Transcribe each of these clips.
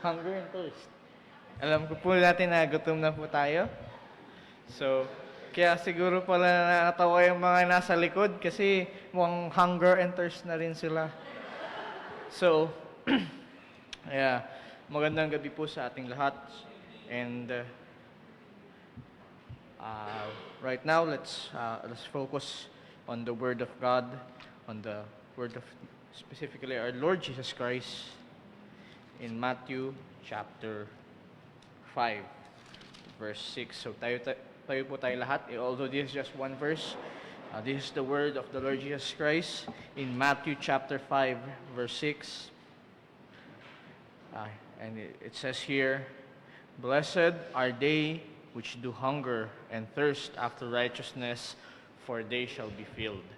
Hunger and thirst. Alam ko po natin na gutom na po tayo. So, kaya siguro pala nakatawa yung mga nasa likod kasi mukhang hunger and thirst na rin sila. So, yeah, magandang gabi po sa ating lahat. And right now, let's focus on the Word of God, on the Word of specifically our Lord Jesus Christ in Matthew chapter 5, verse 6. So tayo po tayo lahat. Although this is just one verse, this is the word of the Lord Jesus Christ in Matthew chapter 5, verse 6. And it says here, "Blessed are they which do hunger and thirst after righteousness, for they shall be filled."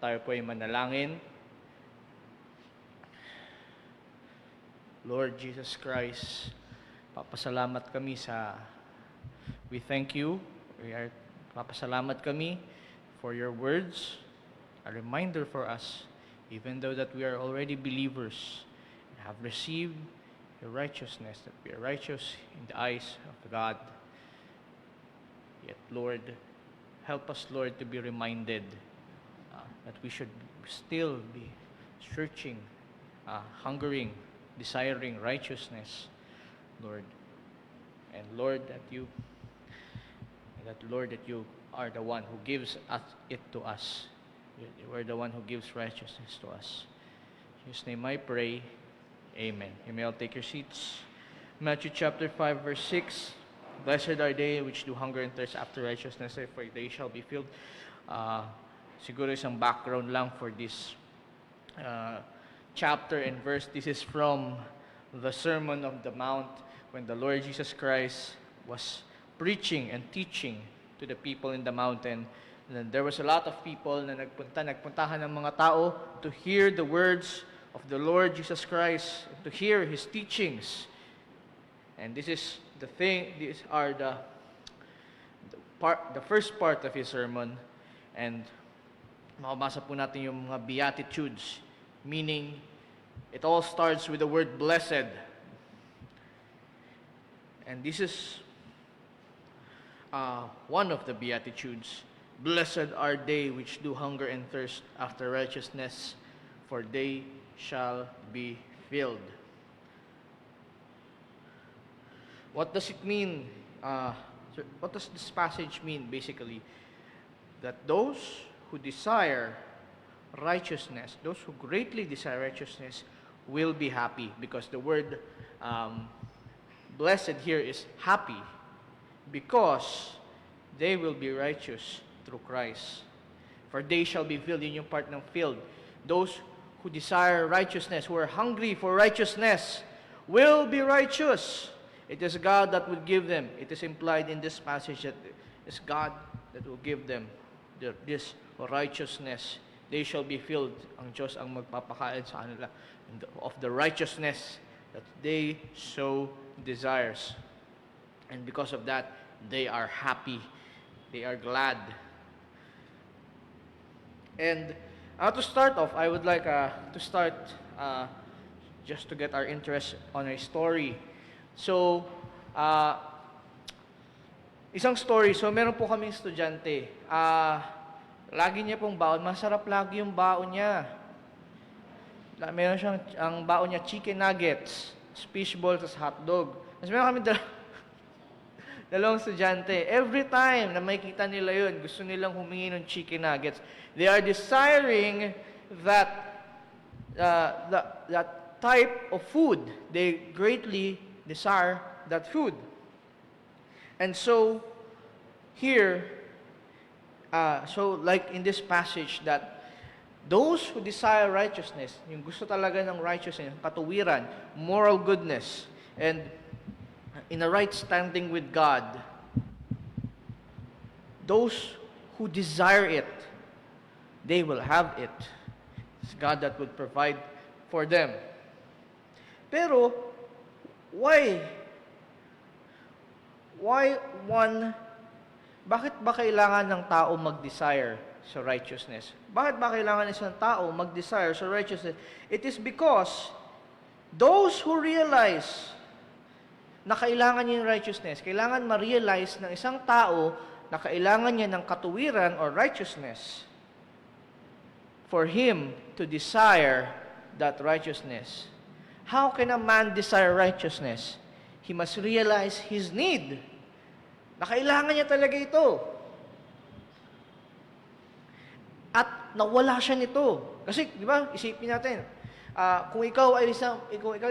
Tayo po ay manalangin. Lord Jesus Christ, papasalamat kami we thank you. Papasalamat kami for your words, a reminder for us, even though that we are already believers, and have received your righteousness, that we are righteous in the eyes of God. Yet, Lord, help us, Lord, to be reminded that we should still be searching, hungering, desiring righteousness, Lord. And Lord, that you are the one who gives it to us. You are the one who gives righteousness to us. In His name I pray. Amen. You may all take your seats. Matthew chapter 5, verse 6. "Blessed are they which do hunger and thirst after righteousness, for they shall be filled." Siguro isang background lang for this chapter and verse. This is from the Sermon on the Mount, when the Lord Jesus Christ was preaching and teaching to the people in the mountain. And then there was a lot of people na nagpuntahan ng mga tao to hear the words of the Lord Jesus Christ, to hear His teachings. And these are the first part of His sermon. And makabasa po natin yung mga Beatitudes, meaning it all starts with the word blessed. And this is one of the Beatitudes. "Blessed are they which do hunger and thirst after righteousness, for they shall be filled." What does it mean? What does this passage mean, basically? That those who desire righteousness, those who greatly desire righteousness, will be happy, because the word blessed here is happy, because they will be righteous through Christ. For they shall be filled, yun yung part ng filled. Those who desire righteousness, who are hungry for righteousness, will be righteous. It is God that will give them. It is implied in this passage that it's God that will give them this righteousness. They shall be filled. Ang Diyos ang magpapakain sa kanila of the righteousness that they so desires. And because of that, they are happy. They are glad. And to start off, I would like to start just to get our interest on a story. So, isang story. So, meron po kaming estudyante. Lagi niya pong baon. Masarap lagi yung baon niya. Meron siyang, ang baon niya, chicken nuggets, fish balls, hotdog. Mas meron kami dalawang estudyante. Every time na makikita nila yun, gusto nilang humingi ng chicken nuggets. They are desiring that type of food. They greatly desire that food. And so, here, like in this passage, that those who desire righteousness, yung gusto talaga ng righteousness, katuwiran, moral goodness, and in a right standing with God, those who desire it, they will have it. It's God that will provide for them. Pero, bakit ba kailangan ng tao mag-desire sa righteousness? Bakit ba kailangan isang tao mag-desire sa righteousness? It is because those who realize na kailangan niya yung righteousness. Kailangan ma-realize ng isang tao na kailangan niya ng katuwiran or righteousness for him to desire that righteousness. How can a man desire righteousness? He must realize his need. Na kailangan niya talaga ito. At nawala siya nito. Kasi, di ba, isipin natin, kung ikaw ay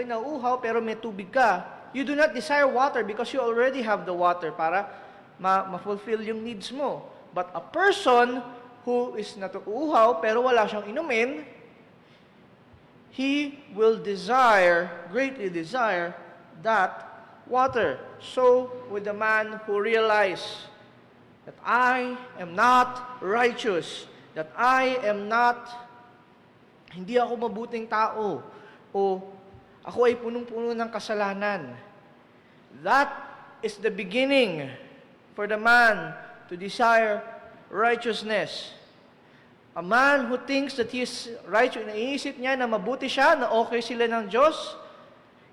nauuhaw pero may tubig ka, you do not desire water because you already have the water para ma-fulfill yung needs mo. But a person who is natuuhaw pero wala siyang inumin, he will greatly desire that water. So, with the man who realized that I am not righteous, that I am not, hindi ako mabuting tao, o ako ay punong-puno ng kasalanan. That is the beginning for the man to desire righteousness. A man who thinks that he is righteous, iniisip niya na mabuti siya, na okay sila ng Diyos,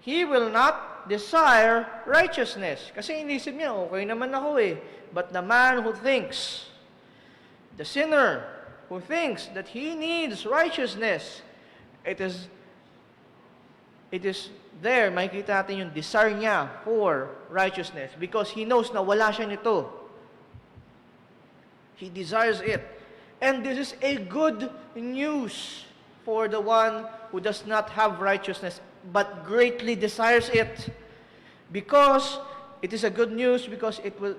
he will not desire righteousness. Kasi inisip niya, okay naman ako eh. But the man who thinks, the sinner who thinks that he needs righteousness, it is there, makikita natin yung desire niya for righteousness because he knows na wala siya nito. He desires it. And this is a good news for the one who does not have righteousness but greatly desires it, because it is a good news, because it will,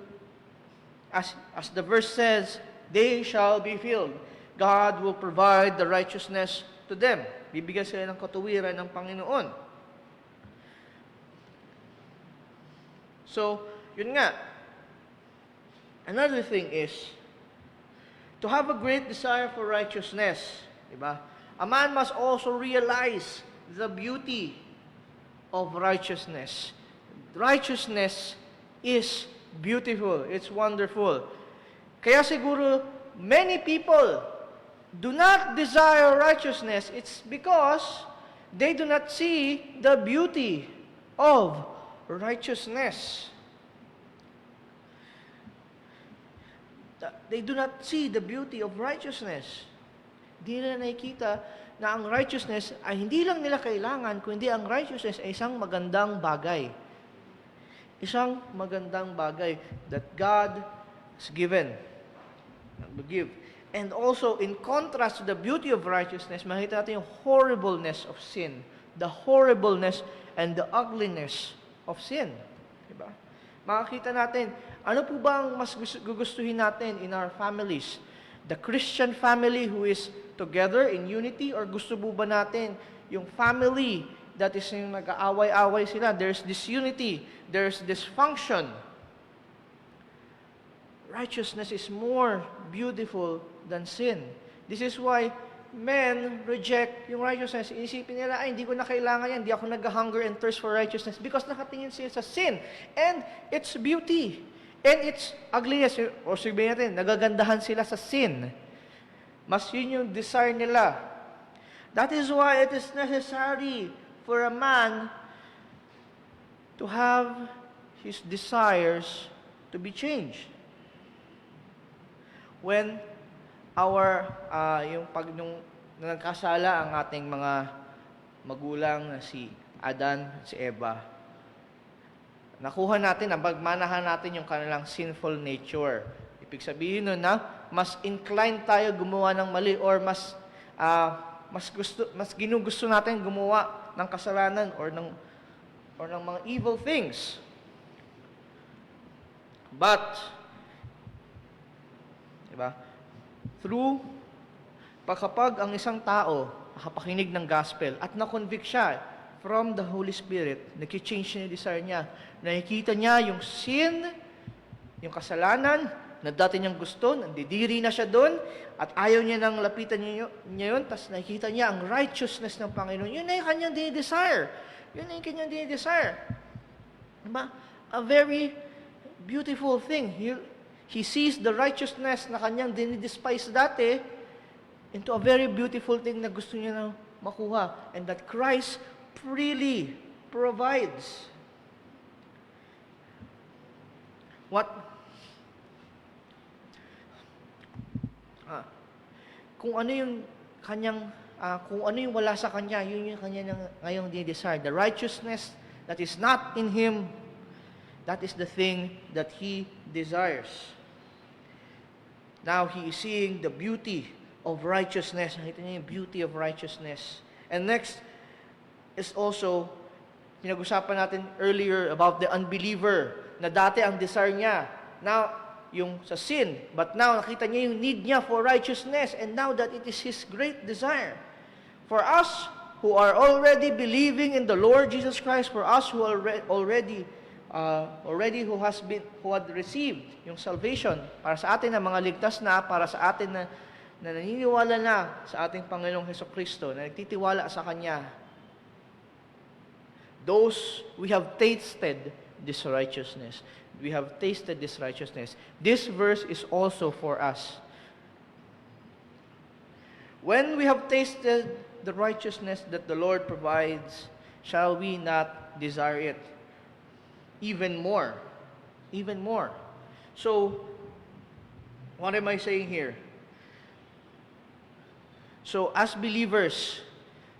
as the verse says, they shall be filled. God will provide the righteousness to them. Bibigyan sila ng katuwiran ng Panginoon. So, yun nga. Another thing is, to have a great desire for righteousness, diba? A man must also realize the beauty of righteousness. Righteousness is beautiful. It's wonderful. Kaya siguro, many people do not desire righteousness. It's because they do not see the beauty of righteousness. They do not see the beauty of righteousness. Di nila nakikita na ang righteousness ay hindi lang nila kailangan, kundi ang righteousness ay isang magandang bagay. Isang magandang bagay that God has given. Give. And also, in contrast to the beauty of righteousness, makita natin yung horribleness of sin. The horribleness and the ugliness of sin. Diba? Makakita natin, ano po ba ang mas gugustuhin natin in our families? The Christian family who is together in unity, or gusto po ba natin yung family that is yung nag-aaway-away sila? There's disunity, there's dysfunction. Righteousness is more beautiful than sin. This is why men reject yung righteousness. Inisipin nila, ay, hindi ko na kailangan yan, hindi ako nag-hunger and thirst for righteousness, because nakatingin sila sa sin and its beauty and its ugliness. O sabihin natin, nagagandahan sila sa sin. Mas yun yung desire nila. That is why it is necessary for a man to have his desires to be changed. When nung nagkasala ang ating mga magulang na si Adan, si Eva, nakuha natin, pagmanahan natin yung kanilang sinful nature. Ibig sabihin nun na mas inclined tayo gumawa ng mali, or mas ginugusto natin gumawa ng kasalanan or ng mga evil things. But diba? Kapag ang isang tao nakapakinig ng gospel at na-convict siya from the Holy Spirit, nag-change niya yung desire niya, nakikita niya yung sin, yung kasalanan na dati niyang gusto, nandidiri na siya doon, at ayaw niya nang lapitan niya yun, tapos nakikita niya ang righteousness ng Panginoon. Yun na yung kanyang dinidesire. Yun na yung kanyang dinidesire. Diba? A very beautiful thing. He sees the righteousness na kanyang dinidespise dati into a very beautiful thing na gusto niya na makuha. And that Christ freely provides. What? Ah, kung ano yung kanyang, kung ano yung wala sa kanya, yun yung kanya ngayong dinidesire. The righteousness that is not in him, that is the thing that he desires. Now, he is seeing the beauty of righteousness. Nakita niya yung beauty of righteousness. And next is also, pinag-usapan natin earlier about the unbeliever, na dati ang desire niya, now, yung sa sin, but now, nakita niya yung need niya for righteousness, and now that it is his great desire. For us, who are already believing in the Lord Jesus Christ, for us who are already who had received yung salvation, para sa atin na mga ligtas na, para sa atin na naniniwala na sa ating Panginoong Hesukristo, na nagtitiwala sa Kanya, those we have tasted this righteousness. We have tasted this righteousness. This verse is also for us. When we have tasted the righteousness that the Lord provides, shall we not desire it even more? Even more. So, what am I saying here? So, as believers,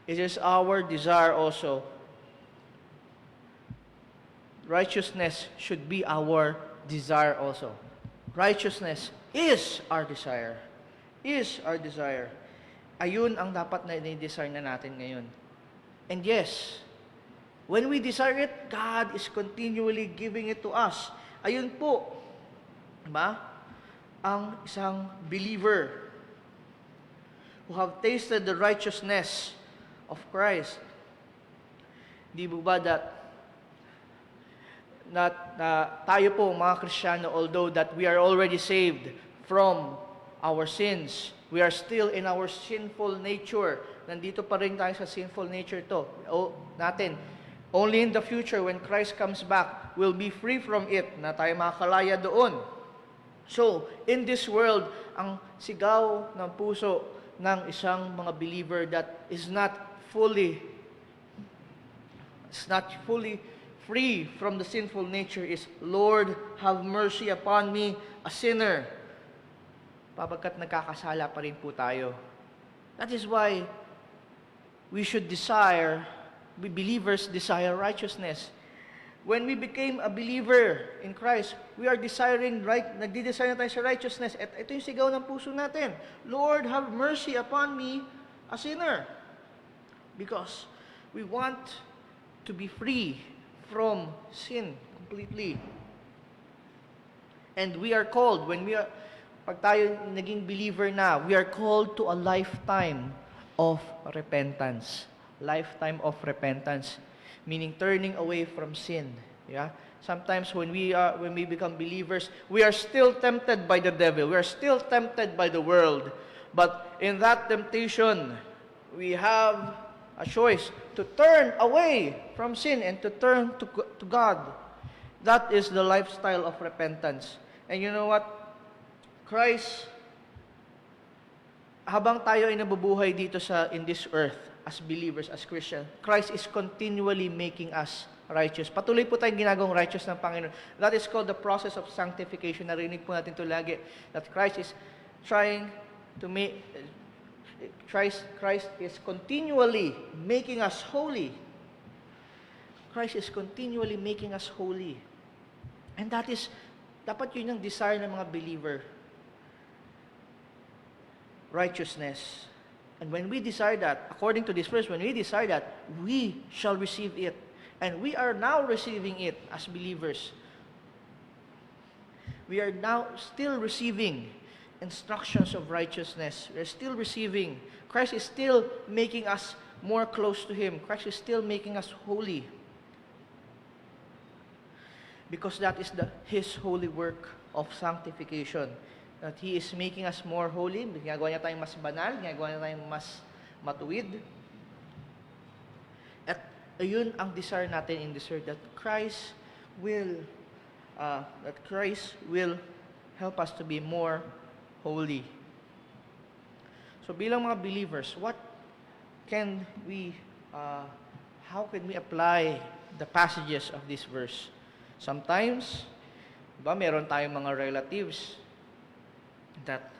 it is our desire also. Righteousness should be our desire also. Righteousness is our desire. Is our desire. Ayun ang dapat na i-desire na natin ngayon. And yes, when we desire it, God is continually giving it to us. Ayun po, diba? Ang isang believer who have tasted the righteousness of Christ. Di ba that tayo po mga Kristiyano, although that we are already saved from our sins, we are still in our sinful nature. Nandito pa rin tayo sa sinful nature natin. Only in the future, when Christ comes back, we'll be free from it, na tayo makakalaya doon. So, in this world, ang sigaw ng puso ng isang mga believer that is not fully free from the sinful nature is, Lord, have mercy upon me, a sinner. Pagkat nagkakasala pa rin po tayo. That is why we believers desire righteousness. When we became a believer in Christ, we are nagdi-desire na tayo sa righteousness. At ito yung sigaw ng puso natin. Lord, have mercy upon me, a sinner. Because we want to be free from sin completely. And we are called, pag tayo naging believer na, we are called to a lifetime of repentance. Lifetime of repentance, meaning turning away from sin. Yeah? Sometimes when we become believers, we are still tempted by the devil. We are still tempted by the world. But in that temptation, we have a choice to turn away from sin and to turn to God. That is the lifestyle of repentance. And you know what? Christ, habang tayo ay nabubuhay dito in this earth, as believers, as Christians, Christ is continually making us righteous. Patuloy po tayong ginagawang righteous ng Panginoon. That is called the process of sanctification. Narinig po natin ito lagi, that Christ is trying to make... Christ is continually making us holy. Christ is continually making us holy. And dapat yun ang desire ng mga believer. Righteousness. And when we desire that, according to this verse, when we desire that, we shall receive it. And we are now receiving it as believers. We are now still receiving instructions of righteousness. We are still receiving. Christ is still making us more close to Him. Christ is still making us holy. Because that is His holy work of sanctification. That He is making us more holy. Ginagawa niya tayong mas banal. Ginagawa niya tayong mas matuwid. At ayun ang desire natin in this earth, that Christ will help us to be more holy. So bilang mga believers, how can we apply the passages of this verse? Sometimes Diba, meron tayong mga relatives that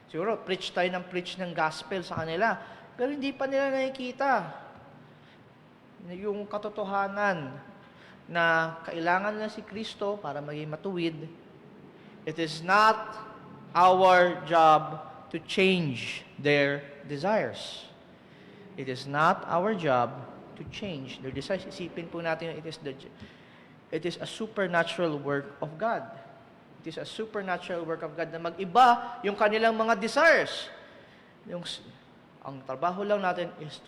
siguro preach ng gospel sa kanila, pero hindi pa nila nakikita yung katotohanan na kailangan nila si Kristo para maging matuwid. It is not our job to change their desires. It is not our job to change their desires. Isipin po natin, it is a supernatural work of God. It is a supernatural work of God na mag-iba yung kanilang mga desires. Ang trabaho lang natin is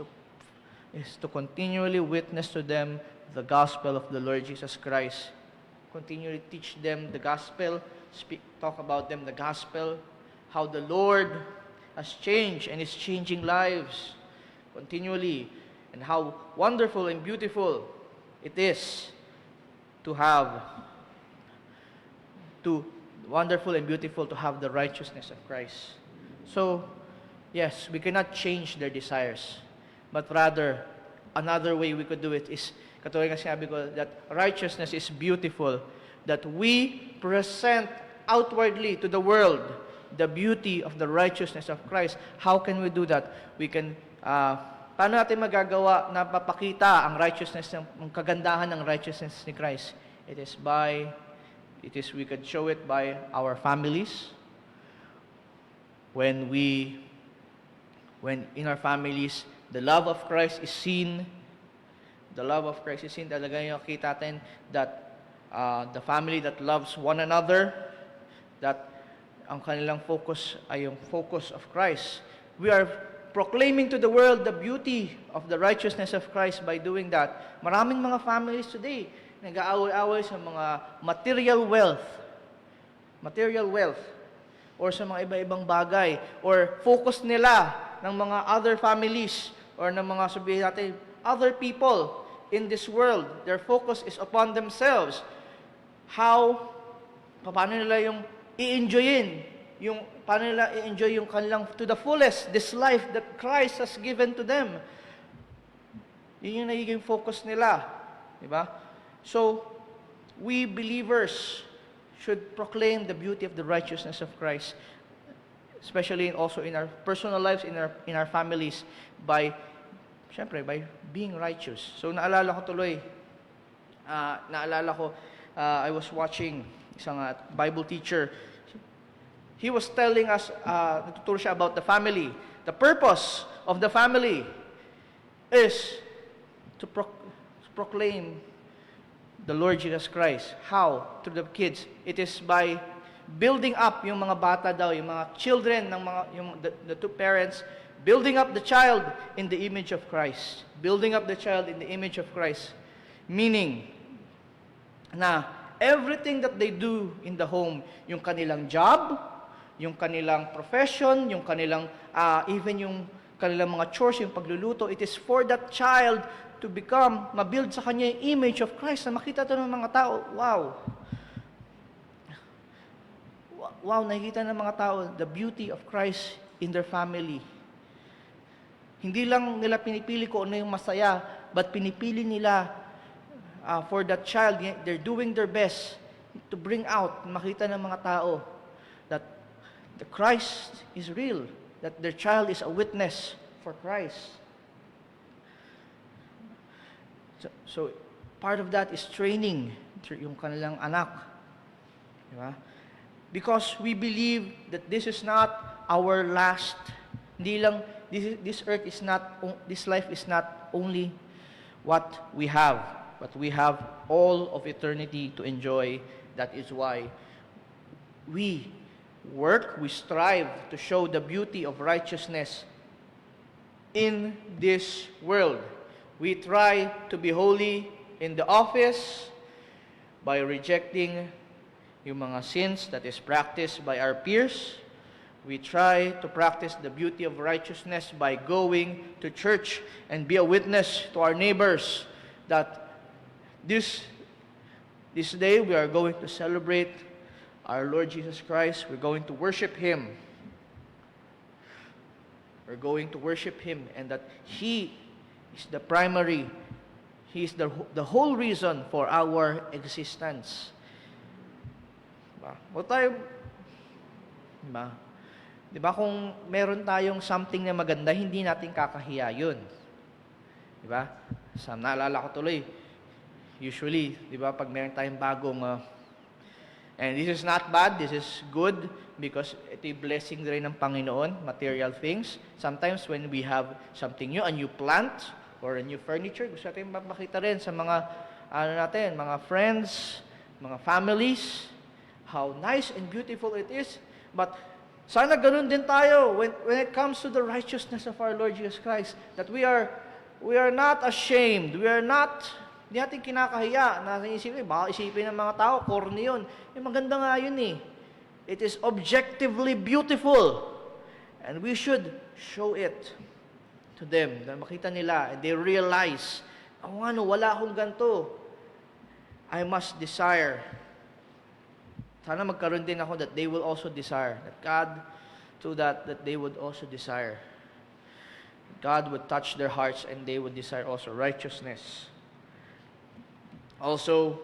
to continually witness to them the gospel of the Lord Jesus Christ. Continually teach them the gospel, talk about them the gospel, how the Lord has changed and is changing lives continually, and how wonderful and beautiful it is to have the righteousness of Christ. So, yes, we cannot change their desires, but rather, another way we could do it is, katulad ng sinabi ko, that righteousness is beautiful, that we present outwardly to the world the beauty of the righteousness of Christ. How can we do that? We can, paano natin magagawa na papakita ang righteousness, ang kagandahan ng righteousness ni Christ? We could show it by our families. When in our families, the love of Christ is seen. The love of Christ is seen. Talaga yung kita natin that the family that loves one another, that ang kanilang focus ay yung focus of Christ. We are proclaiming to the world the beauty of the righteousness of Christ by doing that. Maraming mga families today nag-aaway-away sa mga material wealth, or sa mga iba-ibang bagay, or focus nila ng mga other families, or ng mga sabihin natin, other people in this world. Their focus is upon themselves. Paano nila yung paano nila i-enjoy yung kanilang to the fullest, this life that Christ has given to them. Yun yung nagiging focus nila. Diba? So, we believers should proclaim the beauty of the righteousness of Christ, especially also in our personal lives, in our families, by being righteous. So, naalala ko, I was watching isang Bible teacher. He was telling us, nagtuturo siya about the family. The purpose of the family is to proclaim the Lord Jesus Christ. How? Through the kids. It is by building up yung mga bata daw, yung mga children, the two parents, building up the child in the image of Christ. Building up the child in the image of Christ. Meaning, na everything that they do in the home, yung kanilang job, yung kanilang profession, yung kanilang, even yung kanilang mga chores, yung pagluluto, it is for that child to mabuild sa kanya yung image of Christ, na makita ito ng mga tao. Wow, nakikita ng mga tao the beauty of Christ in their family. Hindi lang nila pinipili ko ano yung masaya, but pinipili nila for that child. They're doing their best to bring out, makita ng mga tao that the Christ is real, that their child is a witness for Christ. So part of that is training yung kanilang anak. Diba? Because we believe that this is not our last. Hindi lang, this life is not only what we have, but we have all of eternity to enjoy. That is why we strive to show the beauty of righteousness in this world. We try to be holy in the office by rejecting yung mga sins that is practiced by our peers. We try to practice the beauty of righteousness by going to church and be a witness to our neighbors that this day we are going to celebrate our Lord Jesus Christ. We're going to worship Him. We're going to worship Him, and that He is the primary, He is the whole reason for our existence. Huwag tayo, diba? Diba kung meron tayong something na maganda, hindi natin kakahiya yun. Diba? Naalala ko tuloy, usually, diba, pag meron tayong bagong, and this is not bad, this is good, because ito'y blessing rin ng Panginoon, material things. Sometimes when we have something new, a new plant, or a new furniture, gusto natin makita rin sa mga, mga friends, mga families, how nice and beautiful it is. But sana ganun din tayo when it comes to the righteousness of our Lord Jesus Christ, that we are not ashamed, hindi natin kinakahiya na isipin, baka isipin ng mga tao, corny yun. Maganda nga yun eh. It is objectively beautiful. And we should show it to them, na makita nila, and they realize, wala akong ganito. I must desire. Sana magkaroon din ako that they will also desire. That God, to that they would also desire. God would touch their hearts and they would desire also righteousness. Also,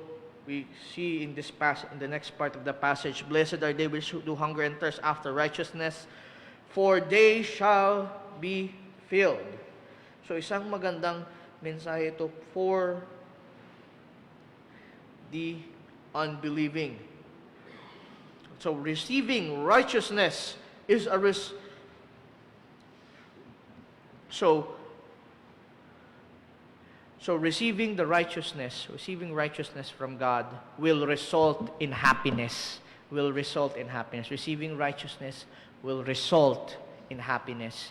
we see in the next part of the passage, blessed are they which do hunger and thirst after righteousness, for they shall be filled. So, isang magandang mensahe ito for the unbelieving. So, receiving righteousness is a So receiving righteousness from God will result in happiness. Receiving righteousness will result in happiness.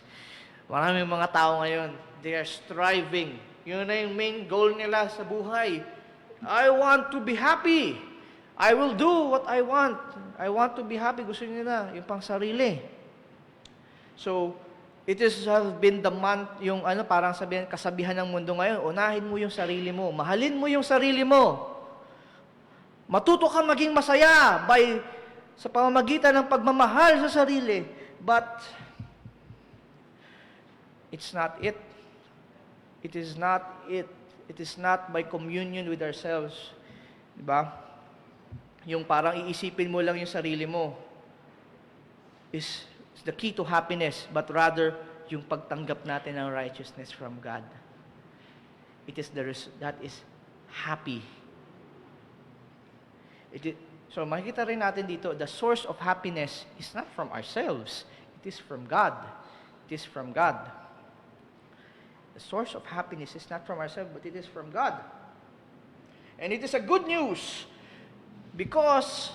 Maraming mga tao ngayon, they are striving. Yun na yung main goal nila sa buhay. I want to be happy. I will do what I want. I want to be happy. Gusto nila yung pang sarili. So, it has been parang sabihin, kasabihan ng mundo ngayon, unahin mo yung sarili mo. Mahalin mo yung sarili mo. Matuto ka maging masaya sa pamamagitan ng pagmamahal sa sarili. But, it's not it. It is not it. It is not by communion with ourselves. Diba? Yung parang iisipin mo lang yung sarili mo is the key to happiness, but rather yung pagtanggap natin ng righteousness from God. That is happy. So makikita rin natin dito, the source of happiness is not from ourselves. It is from God. It is from God. The source of happiness is not from ourselves, but it is from God. And it is a good news because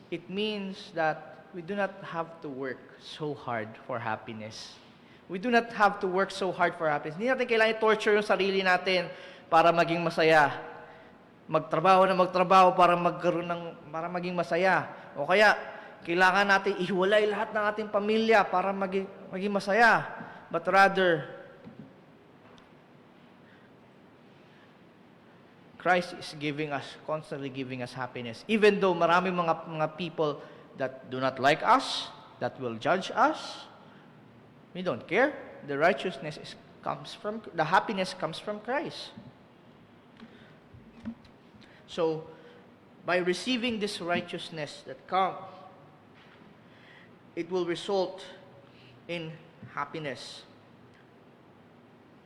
it means that we do not have to work so hard for happiness. We do not have to work so hard for happiness. Hindi natin kailangan i-torture yung sarili natin para maging masaya. Magtrabaho para maging masaya. O kaya, kailangan natin ihiwalay lahat ng ating pamilya para maging masaya. But rather, Christ is constantly giving us happiness. Even though marami mga people that do not like us, that will judge us, we don't care. The happiness comes from Christ. So, by receiving this righteousness that comes, it will result in happiness.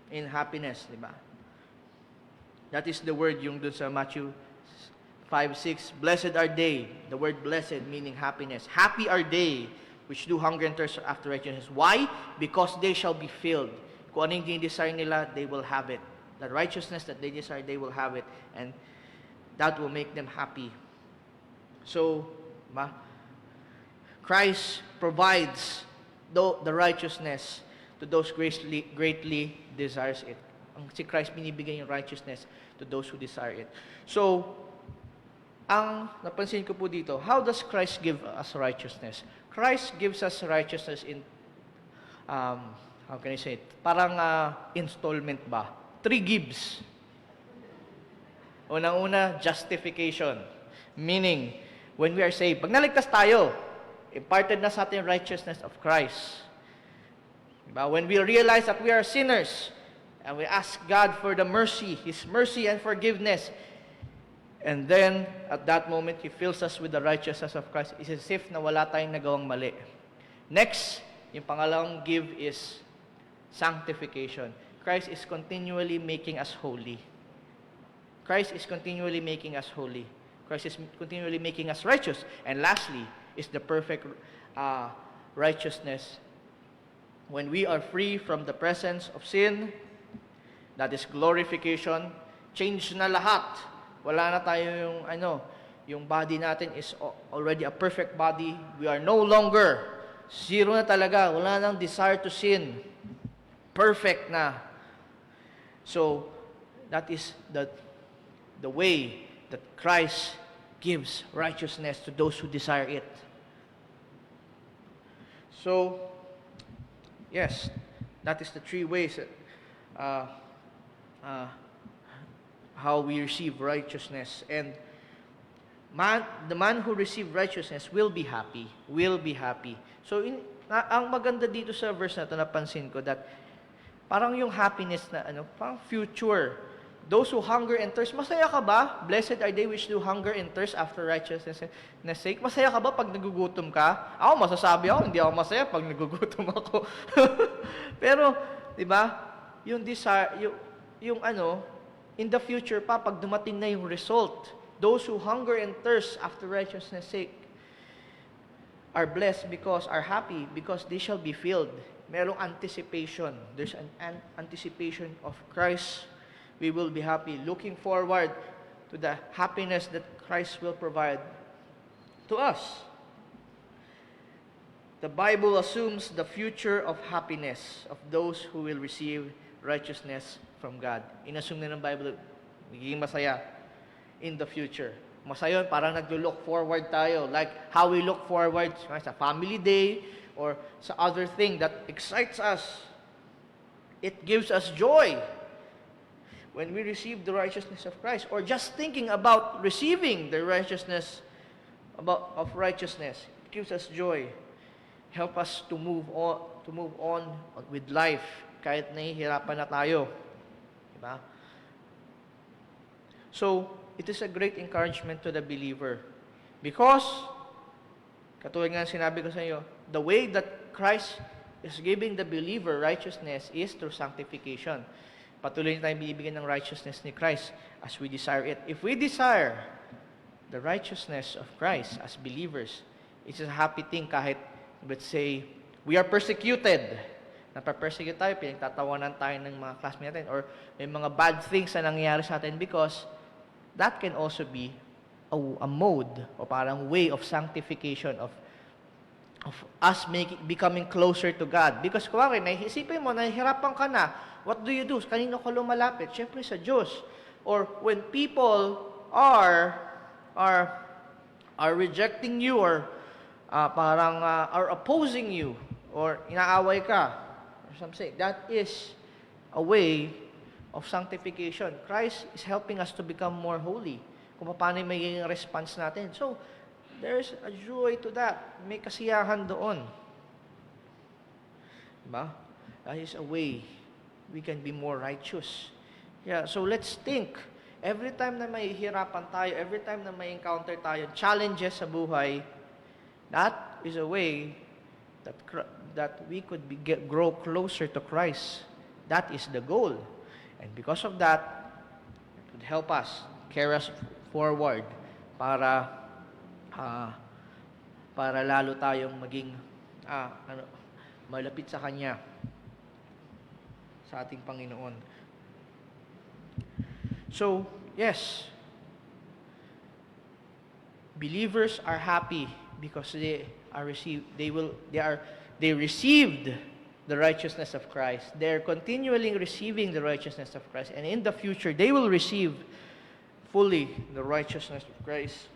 In happiness, di ba? That is the word yung dun sa Matthew 5:6. Blessed are they. The word blessed meaning happiness. Happy are they which do hunger and thirst after righteousness. Why? Because they shall be filled. Kung ano yung desire nila, they will have it. The righteousness that they desire, they will have it. And that will make them happy. So, Christ provides the righteousness to those greatly desires it. Si Christ binibigay yung righteousness to those who desire it. So, ang napansin ko po dito, how does Christ give us righteousness? Christ gives us righteousness in, how can I say it? Parang installment ba? 3 gives. Unang-una, justification. Meaning, when we are saved, pag naligtas tayo, imparted na sa atin righteousness of Christ. Diba? When we realize that we are sinners, and we ask God for the mercy, His mercy and forgiveness, And then, at that moment, He fills us with the righteousness of Christ. It's as if na wala tayong nagawang mali. Next, yung pangalawang give is sanctification. Christ is continually making us holy. Christ is continually making us holy. Christ is continually making us righteous. And lastly, is the perfect righteousness. When we are free from the presence of sin, that is glorification, change na lahat. Wala na tayo yung body natin is already a perfect body. We are no longer, zero na talaga. Wala nang desire to sin. Perfect na. So, that is the way that Christ gives righteousness to those who desire it. So, yes, that is the three ways how we receive righteousness. And the man who receives righteousness will be happy. Will be happy. So, ang maganda dito sa verse na ito, napansin ko that parang yung happiness na parang future. Those who hunger and thirst, masaya ka ba? Blessed are they which do hunger and thirst after righteousness' sake. Masaya ka ba pag nagugutom ka? Ako, masasabi ako, hindi ako masaya pag nagugutom ako. Pero, di ba, yung desire, in the future pa, pag dumating na yung result, those who hunger and thirst after righteousness' sake are blessed because, are happy because they shall be filled. Merong anticipation. There's an anticipation of Christ. We will be happy, looking forward to the happiness that Christ will provide to us. The Bible assumes the future of happiness of those who will receive righteousness from God. Inassume na ng Bible, magiging masaya in the future. Masaya yun, parang nag-look forward tayo. Like how we look forward sa family day or sa other thing that excites us. It gives us joy when we receive the righteousness of Christ, or just thinking about receiving the righteousness of righteousness, it gives us joy. Help us to move on with life kahit nahihirapan na tayo. Diba? So, it is a great encouragement to the believer because katulad nga sinabi ko sa inyo, the way that Christ is giving the believer righteousness is through sanctification. Patuloy na tayong binibigyan ng righteousness ni Christ as we desire it. If we desire the righteousness of Christ as believers, it's a happy thing kahit, let's say, we are persecuted. Napapersecute tayo, pinagtatawanan tayo ng mga classmates natin, or may mga bad things na nangyayari sa atin because that can also be a mode o parang way of sanctification of us becoming closer to God. Because kuwari, naisipin mo, nahihirapan ka na, what do you do? Kanino ka lumalapit? Siyempre sa Diyos. Or when people are rejecting you or are opposing you or inaaway ka or something, that is a way of sanctification. Christ is helping us to become more holy. Kung paano yung magiging response natin. So, there's a joy to that. May kasiyahan doon. Diba? That is a way we can be more righteous. Yeah, so let's think. Every time na may hirapan tayo, every time na may encounter tayo, challenges sa buhay, that is a way that we could grow closer to Christ. That is the goal. And because of that, it would help us, carry us forward para lalo tayong maging malapit sa Kanya, sa ating Panginoon. So, yes, believers are happy because they received the righteousness of Christ. They are continually receiving the righteousness of Christ, and in the future they will receive fully the righteousness of Christ.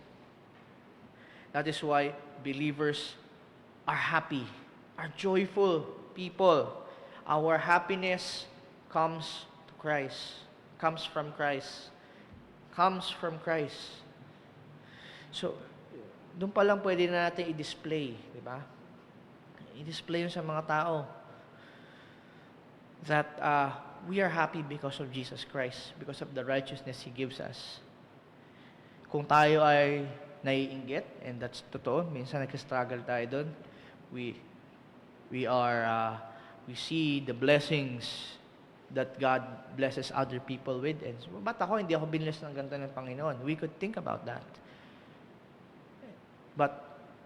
That is why believers are happy, are joyful people. Our happiness comes to Christ, comes from Christ, comes from Christ. So, doon pa lang pwede na natin i-display, di ba? I-display yun sa mga tao that we are happy because of Jesus Christ, because of the righteousness He gives us. kung tayo ay naiinggit, and that's totoo, minsan nag-struggle tayo doon, we we see the blessings that God blesses other people with, and so, ba't ako, hindi ako binless ng ganito ng Panginoon? We could think about that. But,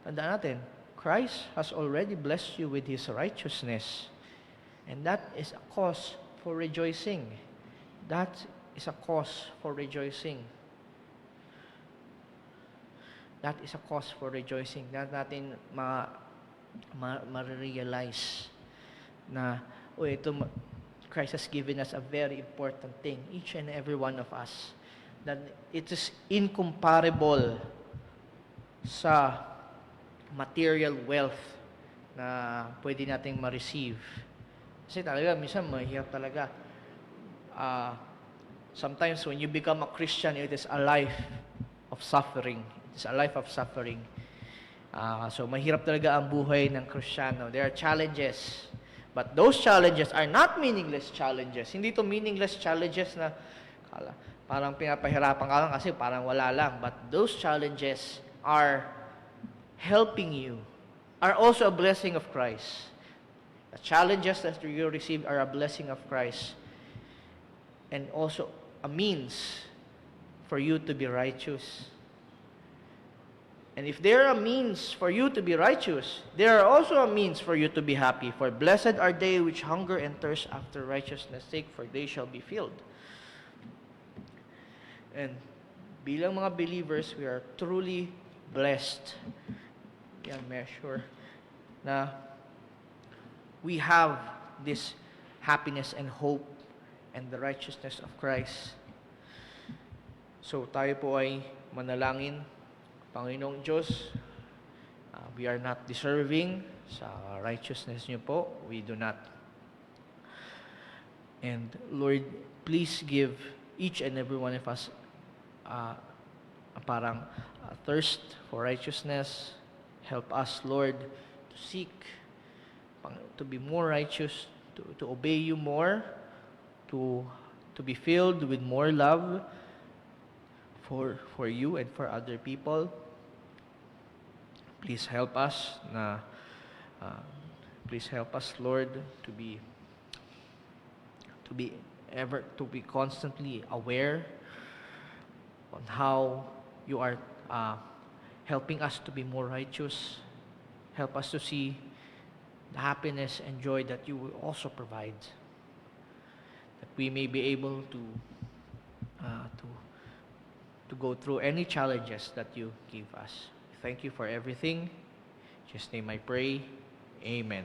tandaan natin, Christ has already blessed you with His righteousness. And that is a cause for rejoicing. That is a cause for rejoicing. That is a cause for rejoicing. That natin ma-realize na, Christ has given us a very important thing, each and every one of us, that it is incomparable sa material wealth na pwede nating ma-receive. Kasi talaga, minsan mahirap talaga. Sometimes when you become a Christian, it is a life of suffering. It is a life of suffering. So mahirap talaga ang buhay ng Kristiyano. There are challenges. But those challenges are not meaningless challenges. Hindi to meaningless challenges na parang pinapahirapan ka lang kasi parang wala lang. But those challenges are helping you, are also a blessing of Christ. The challenges that you receive are a blessing of Christ, and also a means for you to be righteous. And if there are a means for you to be righteous, there are also a means for you to be happy. For blessed are they which hunger and thirst after righteousness' sake, for they shall be filled. And bilang mga believers, we are truly blessed. Yan, measure na we have this happiness and hope and the righteousness of Christ. So tayo po ay manalangin. Panginoong Diyos, we are not deserving sa righteousness niyo po. We do not. And Lord, please give each and every one of us parang a thirst for righteousness. Help us, Lord, to seek, to be more righteous, to obey you more, to be filled with more love for you and for other people. Please help us Lord, to be constantly aware on how you are helping us to be more righteous. Help us to see the happiness and joy that you will also provide, that we may be able to go through any challenges that you give us. Thank you for everything. In Jesus' name I pray. Amen.